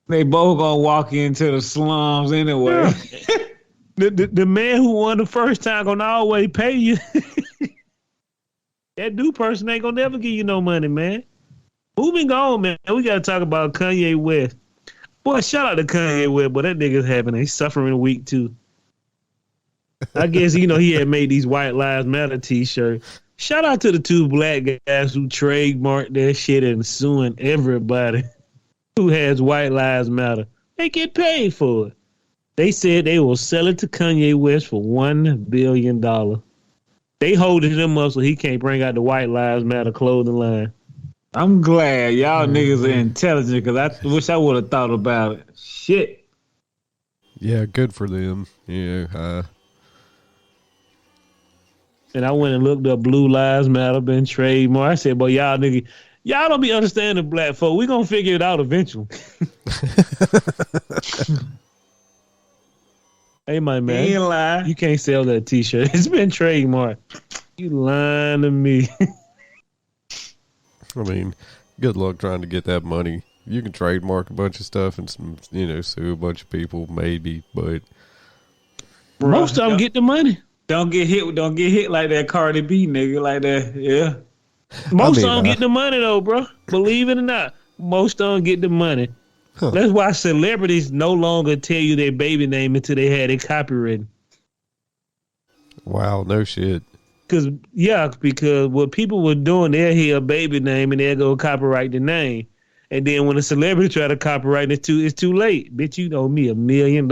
They both gonna walk into the slums anyway. Yeah. The man who won the first time gonna always pay you. That new person ain't gonna never give you no money, man. Moving on, man. We got to talk about Kanye West. Boy, shout out to Kanye West, but that nigga's having a suffering week, too. I guess, he had made these White Lives Matter t-shirts. Shout out to the 2 black guys who trademarked that shit and suing everybody who has White Lives Matter. They get paid for it. They said they will sell it to Kanye West for $1 billion. They holding him up so he can't bring out the White Lives Matter clothing line. I'm glad y'all niggas are intelligent because I wish I would have thought about it. Shit. Yeah, good for them. Yeah. And I went and looked up Blue Lives Matter, been trademarked. I said, boy, y'all niggas, y'all don't be understanding black folk. We gonna figure it out eventually. Hey, my man. Ain't lie. You can't sell that t-shirt. It's been trademarked. You lying to me. I mean, good luck trying to get that money. You can trademark a bunch of stuff and some, sue a bunch of people, maybe, but most of them get the money. Don't get hit like that Cardi B nigga, like that. Yeah. Most of them get the money though, bro. Believe it or not, most of them get the money. Huh. That's why celebrities no longer tell you their baby name until they had it copyrighted. Wow, no shit. Because what people were doing, they'll hear a baby name and they'll go copyright the name. And then when a celebrity try to copyright it's too late. Bitch, you owe me $1 million.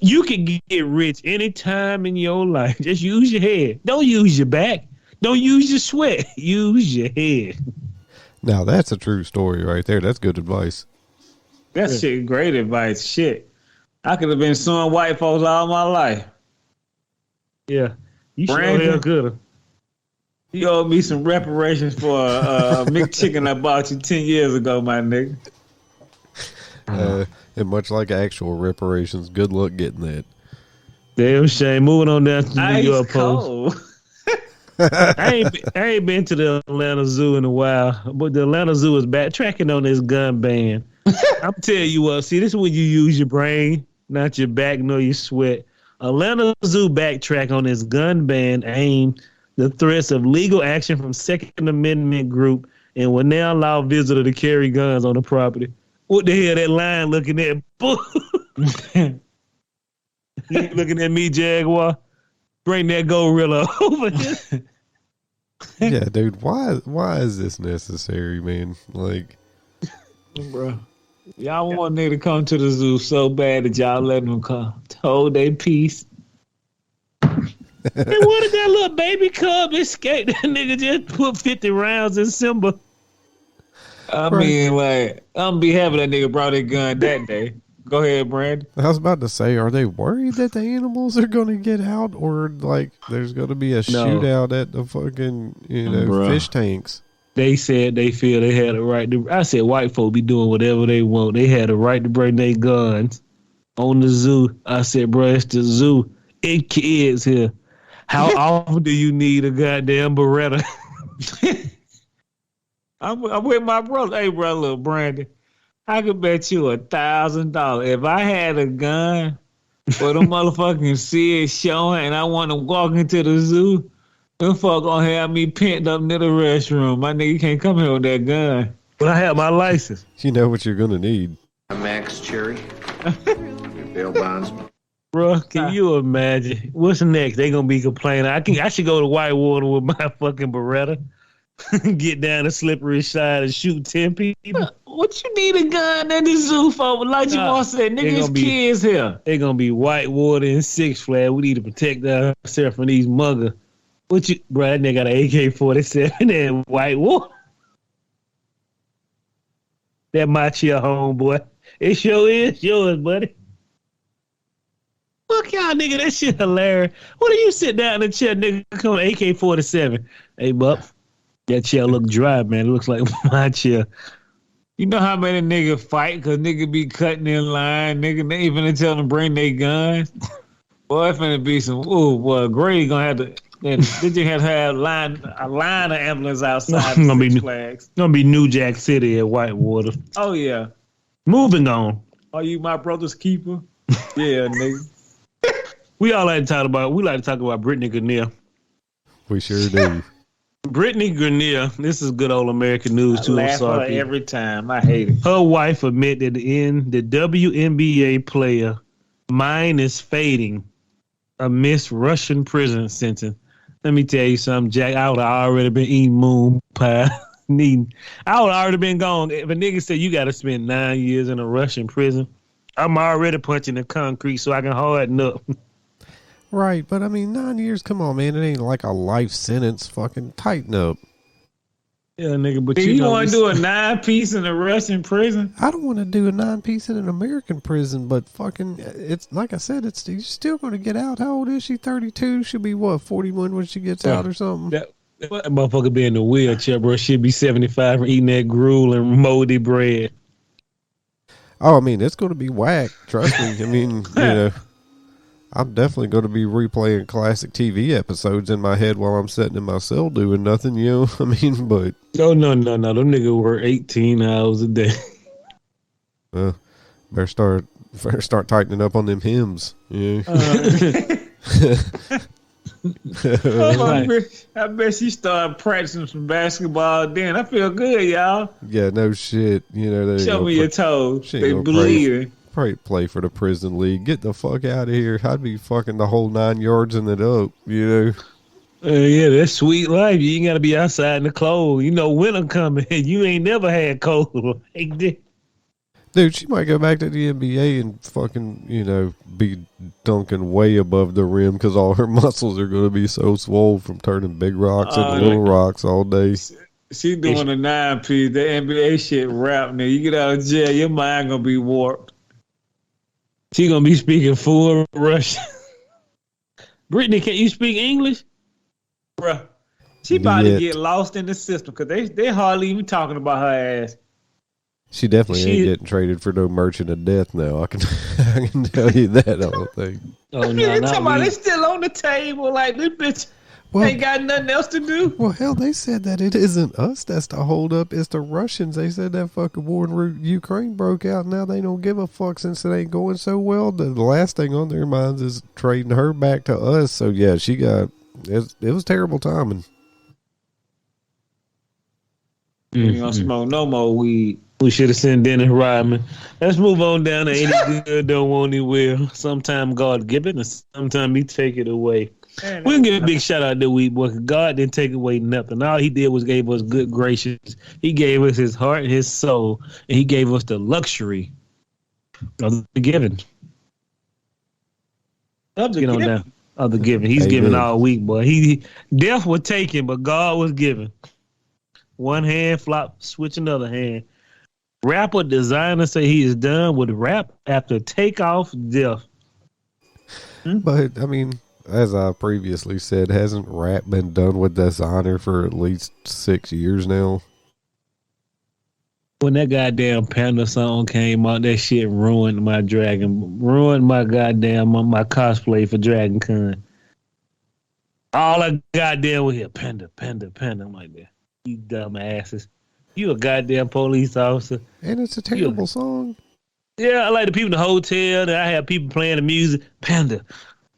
You can get rich anytime in your life. Just use your head. Don't use your back. Don't use your sweat. Use your head. Now that's a true story right there. That's good advice. That's shit, great advice. Shit. I could have been suing white folks all my life. Yeah. You sure could have. You owe me some reparations for a McChicken I bought you 10 years ago, my nigga. And much like actual reparations, good luck getting that. Damn shame. Moving on down to the New Ice York Post. cold. I ain't been to the Atlanta Zoo in a while, but the Atlanta Zoo is backtracking on this gun ban. I'm telling you what, see, this is when you use your brain, not your back nor your sweat. Atlanta Zoo backtrack on this gun ban aimed the threats of legal action from Second Amendment group and will now allow visitors to carry guns on the property. What the hell that line looking at? You looking at me, Jaguar? Bring that gorilla over here. Yeah, dude, why is this necessary, man? Like, Bro, y'all want nigga to come to the zoo so bad that y'all let them come. Hold their peace. And what if that little baby cub escaped? That nigga just put 50 rounds in Simba. I mean, like, I'm be happy that nigga brought a gun that day. Go ahead, Brandon. I was about to say, are they worried that the animals are going to get out, or like there's going to be a shootout at the fucking fish tanks? They said they feel they had a right to. I said white folk be doing whatever they want. They had a right to bring their guns on the zoo. I said, bro, it's the zoo. It kids here. How often do you need a goddamn Beretta? I'm with my brother. Hey, bro, look, Brandon. I could bet you $1,000 if I had a gun for the motherfucking see it showing and I want to walk into the zoo, them fuck gonna have me pent up near the restroom. My nigga can't come here with that gun. But I have my license. You know what you're gonna need. Max Cherry. Your bail bonds. Bro, can you imagine? What's next? They gonna be complaining. I should go to Whitewater with my fucking Beretta. Get down the slippery side and shoot 10 people. What you need a gun at the zoo for? Like you want to say, niggas kids here. They gonna be Whitewater and Six Flags. We need to protect ourselves from these muggers. What you, bro? That nigga got an AK-47 and Whitewater. That my chill homeboy. It sure is yours, buddy. Fuck y'all, nigga. That shit hilarious. What do you sit down in the chair, nigga? Come on, AK-47. Hey, Buck. That chair look dry, man. It looks like my chair. You know how many niggas fight because nigga be cutting in line. Nigga, they even tell them bring their guns. Boy, it's finna be some, boy, Grady gonna have to, then you have to have a line of ambulance outside the Six Flags. Gonna be New Jack City at Whitewater. Oh, yeah. Moving on. Are you my brother's keeper? Yeah, nigga. We like to talk about Brittany Grenier. We sure do. Brittany Grenier, this is good old American news too. I laugh at her every time. I hate it. Her wife admitted in the WNBA player mine is fading amidst Russian prison sentence. Let me tell you something, Jack. I would have already been eating moon pie. I would have already been gone. If a nigga said you got to spend 9 years in a Russian prison, I'm already punching the concrete so I can harden up. Right, but I mean, 9 years, come on, man. It ain't like a life sentence. Fucking tighten up. Yeah, nigga, but you want to do a 9-piece in a Russian prison? I don't want to do a 9-piece in an American prison, but fucking, it's like I said, you're still going to get out. How old is she? 32? She'll be what, 41 when she gets out or something? That motherfucker be in the wheelchair, bro. She'll be 75 from eating that gruel and moldy bread. Oh, I mean, it's going to be whack. Trust me. I mean, I'm definitely going to be replaying classic TV episodes in my head while I'm sitting in my cell doing nothing, I mean, but... Oh, no. Them niggas work 18 hours a day. Better start tightening up on them hymns. Yeah. I bet she started practicing some basketball then. I feel good, y'all. Yeah, no shit. Show me your toes. They bleeding. Play for the prison league. Get the fuck out of here. I'd be fucking the whole 9 yards in it up, Yeah, that's sweet life. You ain't got to be outside in the cold. Winter coming. You ain't never had cold. Dude, she might go back to the NBA and fucking, be dunking way above the rim because all her muscles are going to be so swole from turning big rocks into little rocks all day. She doing a 9-piece. The NBA shit rap now. You get out of jail, your mind going to be warped. She gonna be speaking full Russian. Brittany, can you speak English? Bruh. She about to get lost in the system because they hardly even talking about her ass. She definitely ain't getting traded for no merchant of death now. I can I can tell you that. I don't think. Oh no, they still on the table like this bitch ain't got nothing else to do. Well, hell, they said that it isn't us that's the holdup. It's the Russians. They said that fucking war in Ukraine broke out. Now they don't give a fuck since it ain't going so well. The last thing on their minds is trading her back to us. So yeah, she got it was terrible timing. You gonna smoke no more weed. We should have sent Dennis Rodman. Let's move on down to any good don't want any will. Sometime God give it, and sometime He take it away. We can give a big shout out to Weed Boy. God didn't take away nothing. All He did was gave us good gracious. He gave us His heart and His soul, and He gave us the luxury of the giving. Of the giving. Of the giving. He's giving all week, boy. Death was taken, but God was giving. One hand flop, switch another hand. Rapper designer say he is done with rap after takeoff death. But I mean, as I previously said, hasn't rap been done with designer for at least 6 years now? When that goddamn Panda song came out, that shit ruined my goddamn my cosplay for Dragon Con. All I goddamn was here, Panda. I'm like, that. You dumb asses. You a goddamn police officer. And it's a terrible song. Yeah, I like the people in the hotel. That I have people playing the music. Panda.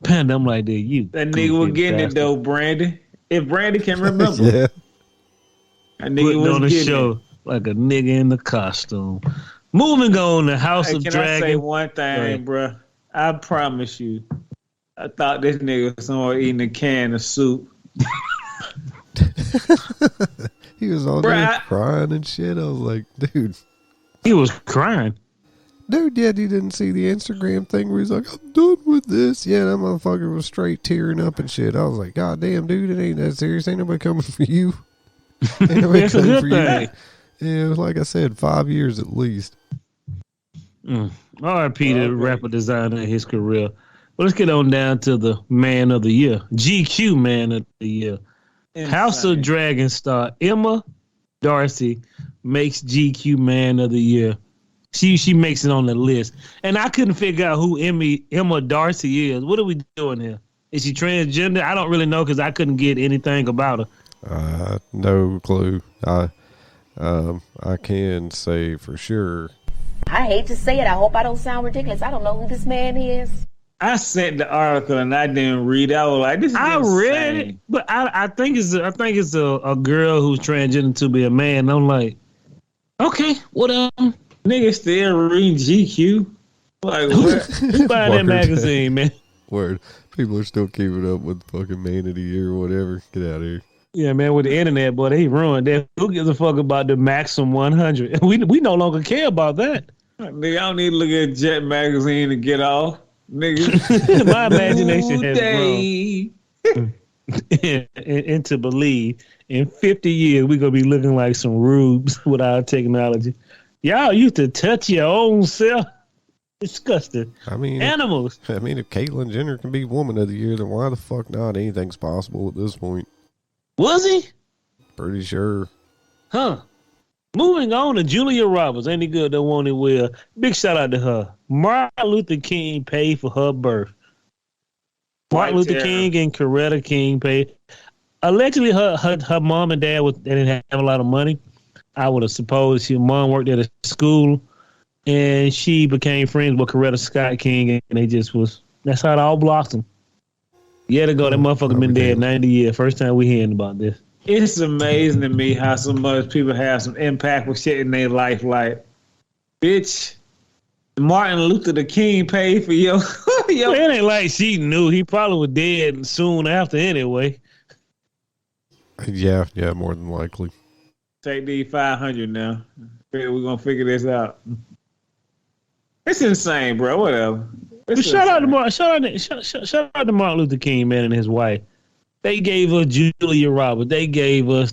I'm like, that nigga was getting it though, Brandy. If Brandy can remember. Yeah. That nigga was on the show like a nigga in the costume. Moving on, the House of Dragon. Can I say one thing, bro? I promise you, I thought this nigga was somewhere eating a can of soup. He was on there crying and shit. I was like, dude. He was crying. Dude, yeah, he didn't see the Instagram thing where he's like, I'm done with this. Yeah, that motherfucker was straight tearing up and shit. I was like, God damn, dude, it ain't that serious. Ain't nobody coming for you. Ain't nobody coming for you. Yeah, like I said, 5 years at least. R.I.P. to rapper designer in his career. Well, let's get on down to the man of the year. GQ man of the year. Insane. House of Dragon star Emma Darcy makes GQ man of the year. She makes it on the list. And I couldn't figure out who Emma Darcy is. What are we doing here? Is she transgender? I don't really know because I couldn't get anything about her. No clue. I can say for sure. I hate to say it. I hope I don't sound ridiculous. I don't know who this man is. I sent the article and I didn't read it. I was like, "This is insane." Read it, but I think it's a girl who's transgender to be a man. I'm like, okay, what nigga still reading GQ? Like, what? Who's buying that magazine, man? Word. People are still keeping up with fucking man of the year or whatever. Get out of here. Yeah, man, with the internet, boy, they ruined that. Who gives a fuck about the Maxim 100? We no longer care about that. Nigga, I don't need to look at Jet magazine to get off. Nigga, my imagination has grown. and to believe in 50 years we're gonna be looking like some rubes with our technology. Y'all used to touch your own self. Disgusting. I mean, animals. If Caitlyn Jenner can be woman of the year, then why the fuck not? Anything's possible at this point. Was he? Pretty sure. Huh. Moving on to Julia Roberts. Any good that won't it will. Big shout out to her. Martin Luther King paid for her birth. Martin Luther King and Coretta King paid. Allegedly, her mom and dad didn't have a lot of money. I would have supposed her mom worked at a school, and she became friends with Coretta Scott King, and they just was. That's how it all blossomed. Year ago, that motherfucker been dead 90 years. First time we hearing about this. It's amazing to me how so much people have some impact with shit in their life. Like, bitch, Martin Luther the King paid for your. Well, it ain't like she knew. He probably was dead soon after anyway. Yeah, more than likely. Take these 500 now. We're gonna figure this out. It's insane, bro. Whatever. Shout out to Martin Luther King, man, and his wife. They gave us Julia Roberts. They gave us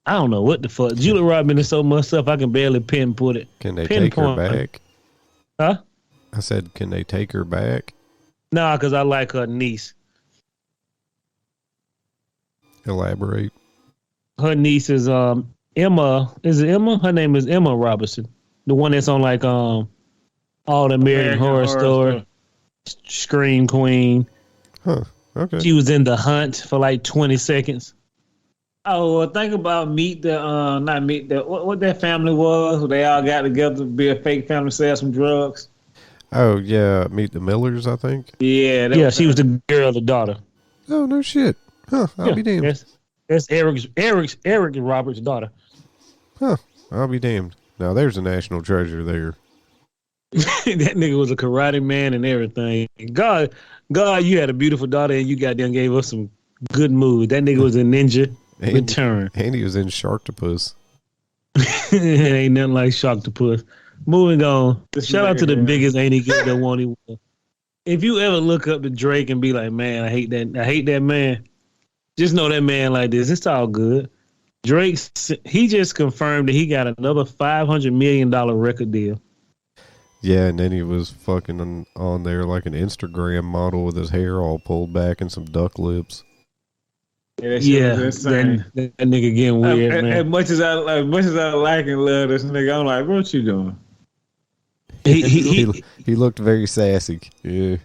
I don't know what the fuck. Julia Roberts is so much stuff I can barely pinpoint it. Can they take her back? Huh? I said, can they take her back? Nah, because I like her niece. Elaborate. Her niece is Emma. Is it Emma? Her name is Emma Robertson. The one that's on like All the American Horror Story, Scream Queen. Huh. Okay. She was in The Hunt for like 20 seconds. Oh, well, think about what that family was. They all got together to be a fake family, sell some drugs. Oh yeah, Meet the Millers, I think. Yeah, she was the girl, the daughter. Oh no shit. Huh? I'll be damned. That's Eric Roberts' daughter. Huh? I'll be damned. Now there's a national treasure there. That nigga was a karate man and everything. God, you had a beautiful daughter and you goddamn gave us some good moves. That nigga was a ninja. Return. And he was in Sharktopus. Ain't nothing like Sharktopus. Moving on. Shout out to the biggest ain't he good that won't he will. If you ever look up to Drake and be like, man, I hate that man, just know that man like this. It's all good. Drake, he just confirmed that he got another $500 million record deal. Yeah, and then he was fucking on there like an Instagram model with his hair all pulled back and some duck lips. Yeah, that nigga getting weird, man. As much as I like and love this nigga, I'm like, what you doing? He looked very sassy. Yeah.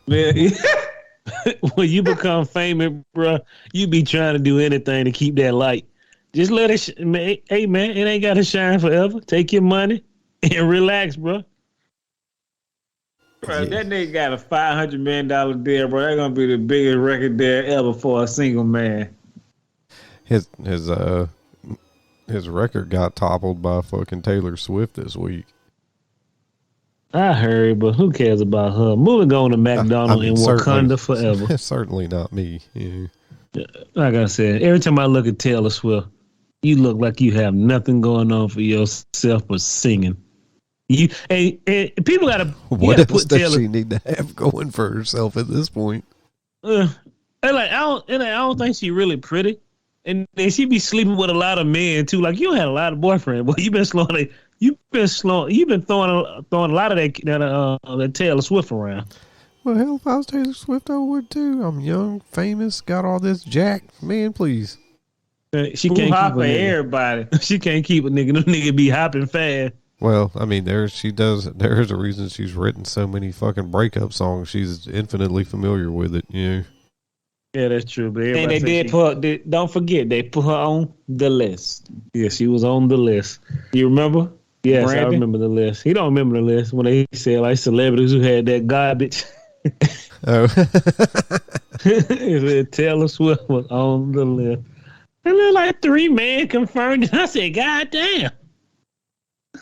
When you become famous, bro, you be trying to do anything to keep that light. Just let it. Hey, man, it ain't got to shine forever. Take your money and relax, bro. Bro, that nigga got a $500 million deal, bro. That's gonna be the biggest record deal ever for a single man. His record got toppled by fucking Taylor Swift this week. I heard, but who cares about her? Moving on to McDonald and Wakanda forever. Certainly not me. Yeah. Like I said, every time I look at Taylor Swift, you look like you have nothing going on for yourself but singing. And people gotta. What else does she need to have going for herself at this point? I don't think she's really pretty, and she be sleeping with a lot of men too. Like you had a lot of boyfriends, but you've been throwing a lot of that Taylor Swift around. Well, hell, if I was Taylor Swift, I would too. I'm young, famous, got all this jack. Man, please. She can't hop for everybody. She can't keep a nigga. The nigga be hopping fast. Well, I mean, there is a reason she's written so many fucking breakup songs. She's infinitely familiar with it, you know. Yeah, that's true. But and they did don't forget, they put her on the list. Yeah, she was on the list. You remember? Yes, Brandon? I remember the list. He don't remember the list when they said like celebrities who had that garbage. Oh. Taylor Swift was on the list. And then like 3 men confirmed it. I said, God damn.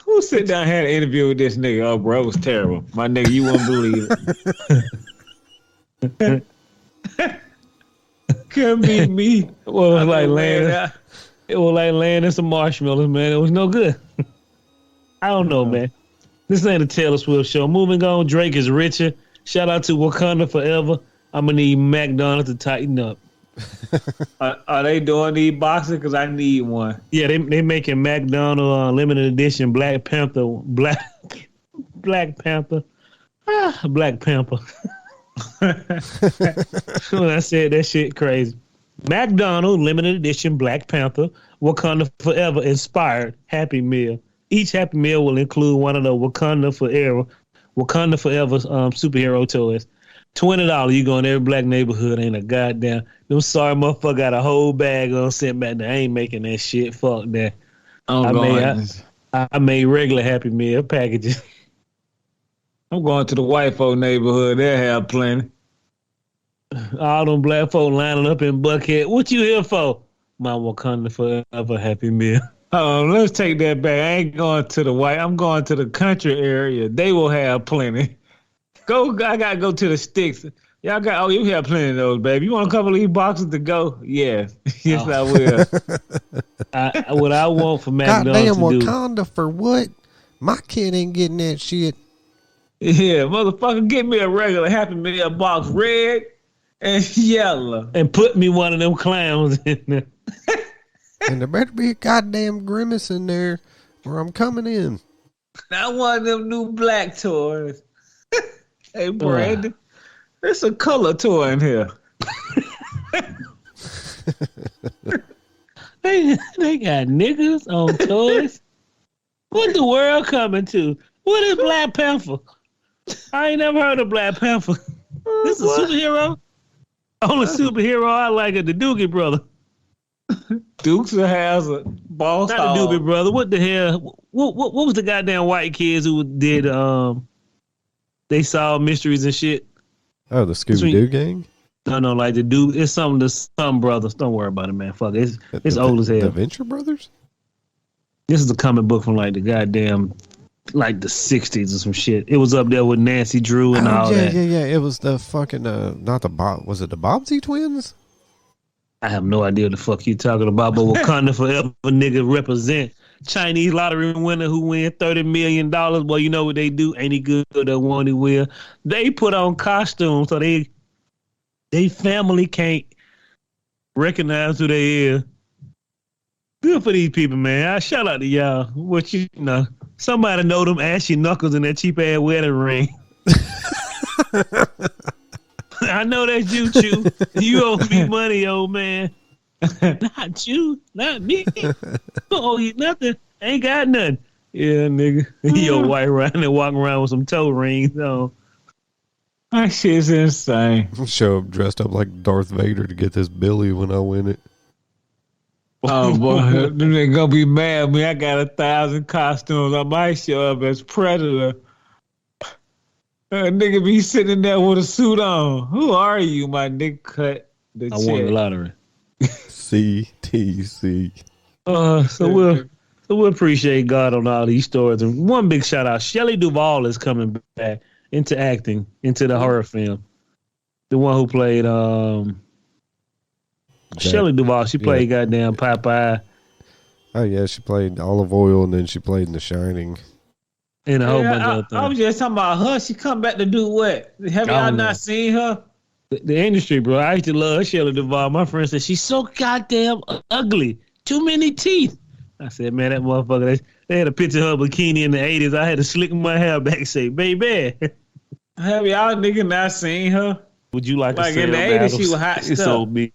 Who sit down and had an interview with this nigga? Oh, bro, it was terrible. My nigga, you wouldn't believe it. Couldn't be me. Well, it was like laying in some marshmallows, man. It was no good. I don't know, man. This ain't a Taylor Swift show. Moving on, Drake is richer. Shout out to Wakanda Forever. I'm going to need McDonald's to tighten up. Are they doing these boxes? Because I need one. Yeah, they making McDonald's limited edition Black Panther. Black Panther. Black Panther. When I said that shit crazy. McDonald's limited edition Black Panther Wakanda Forever inspired Happy Meal. Each Happy Meal will include one of the Wakanda Forever superhero toys. $20, you go in every black neighborhood, ain't a goddamn. Them sorry motherfucker got a whole bag on sent back there. I ain't making that shit. Fuck that. I made regular Happy Meal packages. I'm going to the white folk neighborhood. They have plenty. All them black folk lining up in Buckhead. What you here for? My Wakanda Forever Happy Meal. Let's take that back. I ain't going to the white. I'm going to the country area. They will have plenty. I gotta go to the sticks. You have plenty of those, baby. You want a couple of these boxes to go? Yeah. Yes, I will. What I want for McDonald's goddamn Wakanda for what? My kid ain't getting that shit. Yeah, motherfucker, get me a regular Happy Meal box, red and yellow. And put me one of them clowns in there. And there better be a goddamn Grimace in there or I'm coming in. Not one of them new black toys. Hey, Brandon, there's a color toy in here. They They got niggas on toys. What the world coming to? What is Black Panther? I ain't never heard of Black Panther. This is a superhero? Only superhero I like is the Doogie brother. Dukes of Hazzard, Boss Not Hog. the Doogie brother. What the hell? What was the goddamn white kids who did they solved mysteries and shit? Oh, the Scooby-Doo gang? No, like the dude. It's some brothers. Don't worry about it, man. Fuck it. It's old as hell. The Venture Brothers? This is a comic book from like the goddamn, like the 60s or some shit. It was up there with Nancy Drew and all that. Yeah. It was the fucking, not the Bob, was it the Bobbsey twins? I have no idea what the fuck you talking about, but Wakanda forever nigga represent. Chinese lottery winner who win $30 million. Well, you know what they do? Ain't he good? They want he will. They put on costumes so they family can't recognize who they is. Good for these people, man. I shout out to y'all. What you know? Somebody know them ashy knuckles in that cheap ass wedding ring. I know that's you, Chew. You owe me money, old man. Not you, not me. Don't owe you nothing. Ain't got nothing. Yeah, nigga. Yo, white around and walking around with some toe rings on. That shit's insane. Show up dressed up like Darth Vader to get this Billy when I win it. Oh boy, they gonna be mad at me. I got 1,000 costumes. I might show up as Predator. Nigga be sitting there with a suit on. Who are you, my nigga? Cut the check. I won the lottery. CTC. So we'll appreciate God on all these stories. And one big shout out, Shelley Duvall is coming back into acting, into the horror film. The one who played Shelley Duvall, she played goddamn Popeye. Oh yeah, she played Olive Oil and then she played in The Shining. And a whole bunch of other things. I was just talking about her. She come back to do what? Have y'all not seen her? The industry, bro. I used to love Shelley Duvall. My friend said she's so goddamn ugly. Too many teeth. I said, man, that motherfucker. They had a picture of her bikini in the 80s. I had to slick my hair back and say, baby. Have y'all nigga not seen her? Would you like to say in the 80s, she was hot stuff. So big.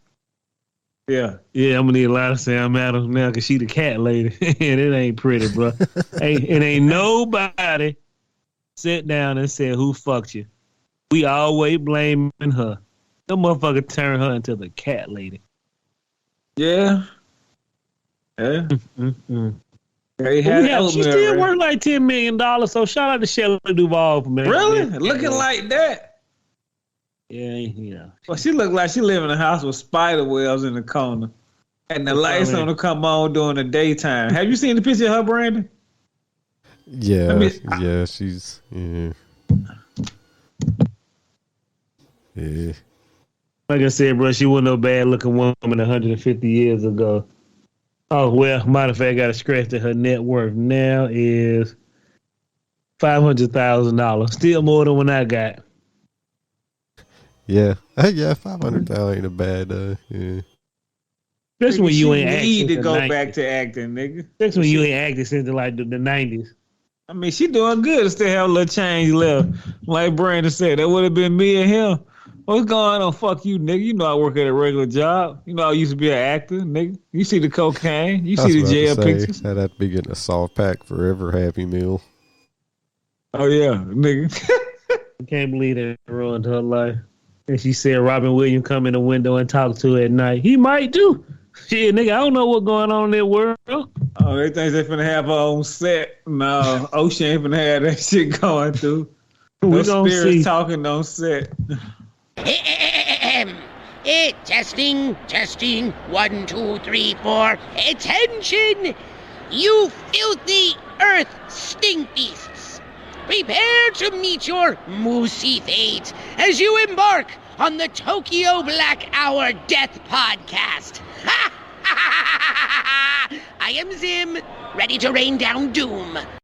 Yeah. Yeah, I'm going to need a lot of Sam Adams now because she the cat lady. And it ain't pretty, bro. It ain't nobody sit down and said, who fucked you? We always blaming her. The motherfucker turned her into the cat lady. Yeah. Yeah. She still worth like $10 million, so shout out to Shelley Duvall for man. Really? Looking like that? Yeah, yeah. Well, she look like she live in a house with spider webs in the corner. And the lights on to come on during the daytime. Have you seen the picture of her, Brandon? Yeah, she's yeah. Like I said, bro, she wasn't no bad looking woman 150 years ago. Oh, well, matter of fact, I got to scratch that her net worth now is $500,000. Still more than what I got. Yeah. Yeah, 500,000 ain't a bad, yeah. That's when you ain't acting. Need to go back to acting, nigga. That's when you ain't acting since like the 90s. I mean, she doing good to still have a little change left. Like Brandon said, that would have been me and him. What's going on? Fuck you, nigga. You know I work at a regular job. You know I used to be an actor, nigga. You see the cocaine. You see the jail pictures. I'd have to be getting a soft pack for every Happy Meal. Oh, yeah, nigga. I can't believe that ruined her life. And she said Robin Williams come in the window and talk to her at night. He might do. Shit, nigga, I don't know what's going on in that world. Oh, they think they finna have her own set. No, Ocean ain't finna have that shit going through. We gonna see. Talking on set. Testing. 1, 2, 3, 4. Attention! You filthy earth stink beasts! Prepare to meet your moosey fate as you embark on the Tokyo Black Hour Death Podcast. I am Zim, ready to rain down doom.